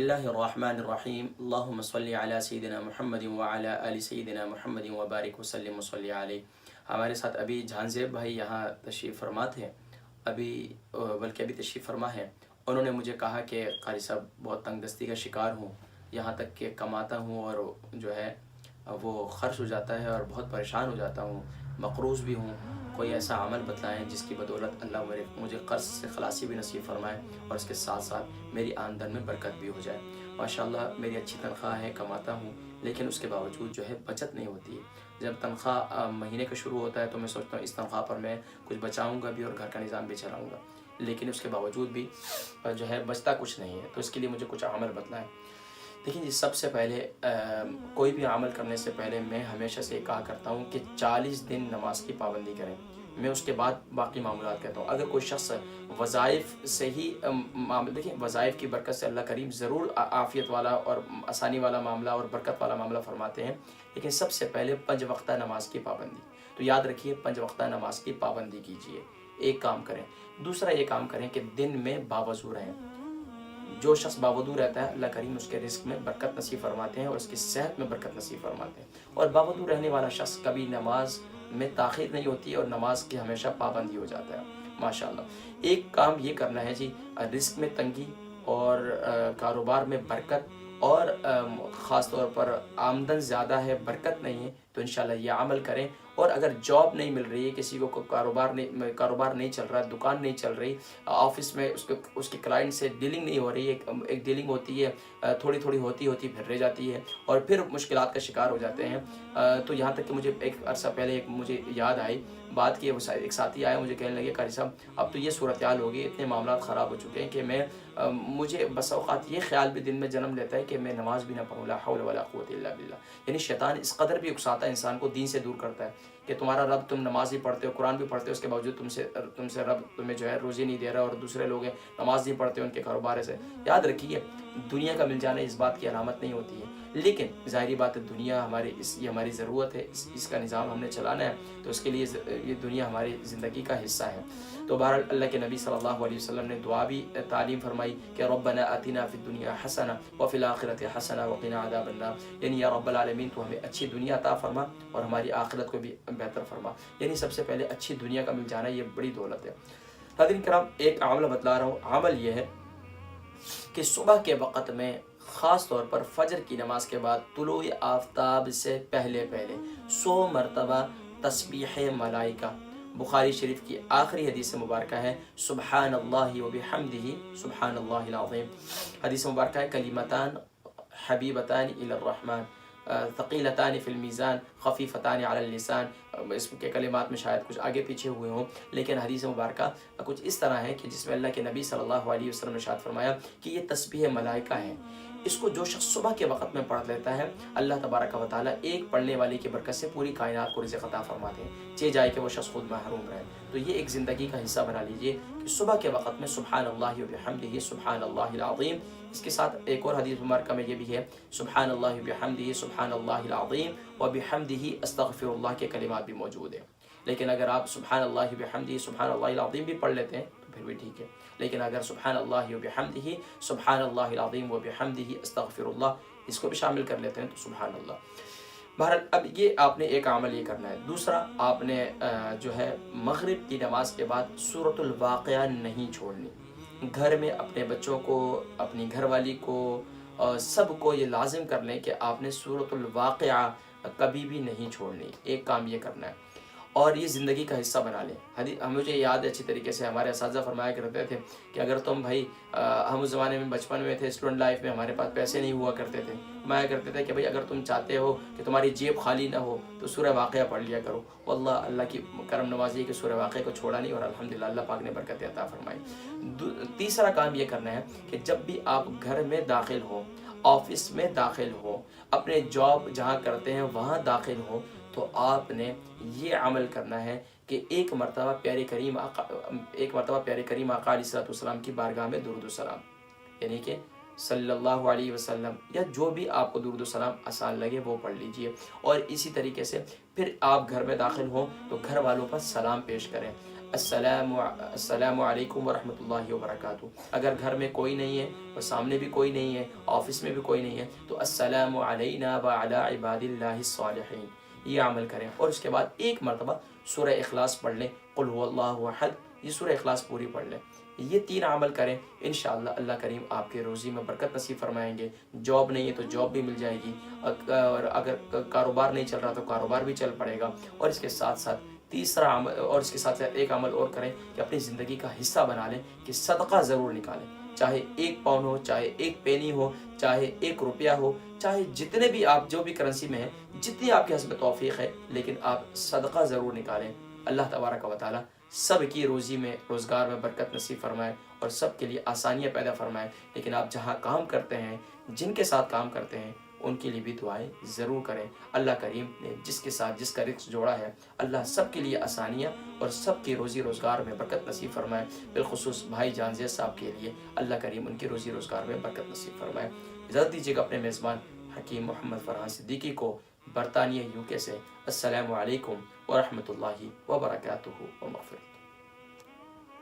اللہ الرحمن الرحیم اللہم صلی علی سیدنا محمد وعلی آل سیدنا محمد وبارک وسلم وصلی علیہ۔ ہمارے ساتھ ابھی جھانزیب بھائی یہاں تشریف فرما تھے، بلکہ ابھی تشریف فرما ہے۔ انہوں نے مجھے کہا کہ قاری صاحب بہت تنگ دستی کا شکار ہوں، یہاں تک کہ کماتا ہوں اور جو ہے وہ خرچ ہو جاتا ہے اور بہت پریشان ہو جاتا ہوں، مقروض بھی ہوں۔ کوئی ایسا عمل بتلائیں جس کی بدولت اللہ مجھے قرض سے خلاصی بھی نصیب فرمائے اور اس کے ساتھ ساتھ میری آمدن میں برکت بھی ہو جائے۔ ماشاءاللہ میری اچھی تنخواہ ہے، کماتا ہوں، لیکن اس کے باوجود جو ہے بچت نہیں ہوتی ہے۔ جب تنخواہ مہینے کا شروع ہوتا ہے تو میں سوچتا ہوں اس تنخواہ پر میں کچھ بچاؤں گا بھی اور گھر کا نظام بھی چلاؤں گا، لیکن اس کے باوجود بھی جو ہے بچتا کچھ نہیں ہے۔ تو اس کے لیے مجھے کچھ عمل بتلائیں۔ دیکھیں جی، سب سے پہلے کوئی بھی عمل کرنے سے پہلے میں ہمیشہ سے یہ کہا کرتا ہوں کہ 40 دن نماز کی پابندی کریں، میں اس کے بعد باقی معاملات کہتا ہوں۔ اگر کوئی شخص وظائف سے ہی دیکھیں وظائف کی برکت سے اللہ کریم ضرور عافیت والا اور آسانی والا معاملہ اور برکت والا معاملہ فرماتے ہیں، لیکن سب سے پہلے 5 وقتہ نماز کی پابندی۔ تو یاد رکھیے 5 وقتہ نماز کی پابندی کیجیے، ایک کام کریں۔ دوسرا یہ کام کریں کہ دن میں باوضو رہیں۔ جو شخص باوضو رہتا ہے اللہ کریم اس کے رزق میں برکت نصیب فرماتے ہیں اور اس کی صحت میں برکت نصیب فرماتے ہیں، اور باوضو رہنے والا شخص کبھی نماز میں تاخیر نہیں ہوتی اور نماز کی ہمیشہ پابندی ہو جاتا ہے ماشاءاللہ۔ ایک کام یہ کرنا ہے جی، رزق میں تنگی اور کاروبار میں برکت اور خاص طور پر آمدن زیادہ ہے، برکت نہیں ہے، تو انشاءاللہ یہ عمل کریں۔ اور اگر جاب نہیں مل رہی ہے، کسی کو کاروبار نہیں چل رہا، دکان نہیں چل رہی، آفس میں اس کے کلائنٹ سے ڈیلنگ نہیں ہو رہی، ایک ڈیلنگ ہوتی ہے، تھوڑی ہوتی پھر رہ جاتی ہے اور پھر مشکلات کا شکار ہو جاتے ہیں۔ تو یہاں تک کہ مجھے ایک عرصہ پہلے مجھے یاد آئی بات کی، ایک ساتھی آیا مجھے کہنے لگے قاری صاحب اب تو یہ صورتحال ہوگی، اتنے معاملات خراب ہو چکے ہیں کہ مجھے بس اوقات یہ خیال بھی دن میں جنم لیتا ہے کہ میں نماز بھی نہ پڑھوں، لا حول ولا قوت الا باللہ۔ یعنی شیطان اس قدر بھی اکساتا ہے انسان کو، دین سے دور کرتا ہے کہ تمہارا رب، تم نماز بھی پڑھتے ہو، قرآن بھی پڑھتے ہو، اس کے باوجود تم سے رب تمہیں جو ہے روزی نہیں دے رہا، اور دوسرے لوگ ہیں نماز نہیں پڑھتے، ان کے کاروبار سے۔ یاد رکھیے دنیا کا مل جانا اس بات کی علامت نہیں ہوتی ہے، لیکن ظاہری بات ہے دنیا یہ ہماری ضرورت ہے، اس کا نظام ہم نے چلانا ہے، تو اس کے لیے یہ دنیا ہماری زندگی کا حصہ ہے۔ تو بہرحال اللہ کے نبی صلی اللہ علیہ وسلم نے دعا بھی تعلیم فرمائی کہ ربنا آتنا فی الدنیا حسنہ وفی الآخرۃ حسنہ وقنا عذاب النار، یعنی یا رب العالمین تو ہمیں اچھی دنیا عطا فرما اور ہماری آخرت کو بھی بہتر فرما۔ یعنی سب سے پہلے اچھی دنیا کا مل جانا یہ بڑی دولت ہے۔ حاضرین کرام، ایک عمل بتلا رہا ہوں۔ عمل یہ ہے کہ صبح کے وقت میں خاص طور پر فجر کی نماز کے بعد طلوع آفتاب سے پہلے 100 مرتبہ تسبیح ملائکہ۔ بخاری شریف کی آخری حدیث مبارکہ ہے سبحان اللہ وبحمدہ سبحان اللہ العظیم۔ حدیث مبارکہ ہے کلمتان حبیبتان الی الرحمن ثقیلتان فی المیزان خفیفتان علی اللسان۔ اس کے کلمات میں شاید کچھ آگے پیچھے ہوئے ہوں، لیکن حدیث مبارکہ کچھ اس طرح ہے کہ جس میں اللہ کے نبی صلی اللہ علیہ وسلم نے ارشاد فرمایا کہ یہ تسبیح ملائکہ ہے، اس کو جو شخص صبح کے وقت میں پڑھ لیتا ہے اللہ تبارک و تعالیٰ ایک پڑھنے والے کی برکت سے پوری کائنات کو رزق عطا فرماتے ہیں، چاہے جائے کہ وہ شخص خود محروم رہے۔ تو یہ ایک زندگی کا حصہ بنا لیجئے کہ صبح کے وقت میں سبحان اللہ وبحمدہ سبحان اللہ العظیم۔ اس کے ساتھ ایک اور حدیث مبارکہ میں یہ بھی ہے سبحان اللہ وبحمدہ سبحان اللہ العظیم وبحمدہ استغفر اللہ کے کلمات بھی موجود ہیں۔ لیکن اگر آپ سبحان اللہ وبحمدہ سبحان اللہ العظیم بھی پڑھ لیتے ہیں تو پھر بھی ٹھیک ہے، لیکن اگر سبحان اللہ وبحمدہ سبحان اللہ العظیم وبحمدہ استغفر اللہ اس کو بھی شامل کر لیتے ہیں تو سبحان اللہ۔ بہرحال اب یہ آپ نے ایک عمل یہ کرنا ہے۔ دوسرا، آپ نے جو ہے مغرب کی نماز کے بعد سورۃ الواقعہ نہیں چھوڑنی۔ گھر میں اپنے بچوں کو، اپنی گھر والی کو، سب کو یہ لازم کر لیں کہ آپ نے سورۃ الواقعہ کبھی بھی نہیں چھوڑنی۔ ایک کام یہ کرنا ہے اور یہ زندگی کا حصہ بنا لیں۔ مجھے یاد ہے اچھی طریقے سے ہمارے اساتذہ فرمایا کرتے تھے کہ اگر تم بھائی، ہم اس زمانے میں بچپن میں تھے، اسٹوڈنٹ لائف میں ہمارے پاس پیسے نہیں ہوا کرتے تھے، فرمایا کرتے تھے کہ بھائی اگر تم چاہتے ہو کہ تمہاری جیب خالی نہ ہو تو سورہ واقعہ پڑھ لیا کرو۔ واللہ اللہ کی کرم نوازی کہ سورہ واقعہ کو چھوڑا نہیں اور الحمدللہ اللہ پاک نے برکت عطا فرمائی۔ تیسرا کام یہ کرنا ہے کہ جب بھی آپ گھر میں داخل ہو، آفس میں داخل ہو، اپنے جاب جہاں کرتے ہیں وہاں داخل ہو، تو آپ نے یہ عمل کرنا ہے کہ ایک مرتبہ پیارے کریم آقا علیہ السلام کی بارگاہ میں درود و سلام، یعنی کہ صلی اللہ علیہ وسلم یا جو بھی آپ کو درود و سلام آسان لگے وہ پڑھ لیجئے۔ اور اسی طریقے سے پھر آپ گھر میں داخل ہوں تو گھر والوں پر سلام پیش کریں۔ السلام علیکم ورحمۃ اللہ وبرکاتہ۔ اگر گھر میں کوئی نہیں ہے اور سامنے بھی کوئی نہیں ہے، آفس میں بھی کوئی نہیں ہے، تو السلام علینا وعلی عباد اللہ الصالحین، یہ عمل کریں۔ اور اس کے بعد ایک مرتبہ سورہ اخلاص پڑھ لیں، قل هو اللہ احد، یہ سورہ اخلاص پوری پڑھ لیں۔ یہ 3 عمل کریں، انشاءاللہ اللہ کریم آپ کے روزی میں برکت نصیب فرمائیں گے۔ جاب نہیں ہے تو جاب بھی مل جائے گی، اور اگر کاروبار نہیں چل رہا تو کاروبار بھی چل پڑے گا۔ اور اس کے ساتھ ساتھ تیسرا عمل، اور اس کے ساتھ ساتھ ایک عمل اور کریں کہ اپنی زندگی کا حصہ بنا لیں کہ صدقہ ضرور نکالیں، چاہے 1 پاؤنڈ ہو، چاہے 1 پینی ہو، چاہے 1 روپیہ ہو، چاہے جتنے بھی آپ جو بھی کرنسی میں ہیں، جتنی آپ کے حسب توفیق ہے، لیکن آپ صدقہ ضرور نکالیں۔ اللہ تبارک و تعالی سب کی روزی میں، روزگار میں برکت نصیب فرمائے اور سب کے لیے آسانیاں پیدا فرمائے۔ لیکن آپ جہاں کام کرتے ہیں، جن کے ساتھ کام کرتے ہیں، ان کے لیے بھی دعائیں ضرور کریں۔ اللہ کریم نے جس کے ساتھ جس کا رزق جوڑا ہے، اللہ سب کے لیے آسانیاں اور سب کی روزی روزگار میں برکت نصیب فرمائے۔ بالخصوص بھائی جان زید صاحب کے لیے اللہ کریم ان کی روزی روزگار میں برکت نصیب فرمائے۔ اجازت دیجیے گا اپنے میزبان حکیم محمد فرحان صدیقی کو برطانیہ UK سے السلام علیکم ورحمۃ اللہ وبرکاتہ و مغفرت۔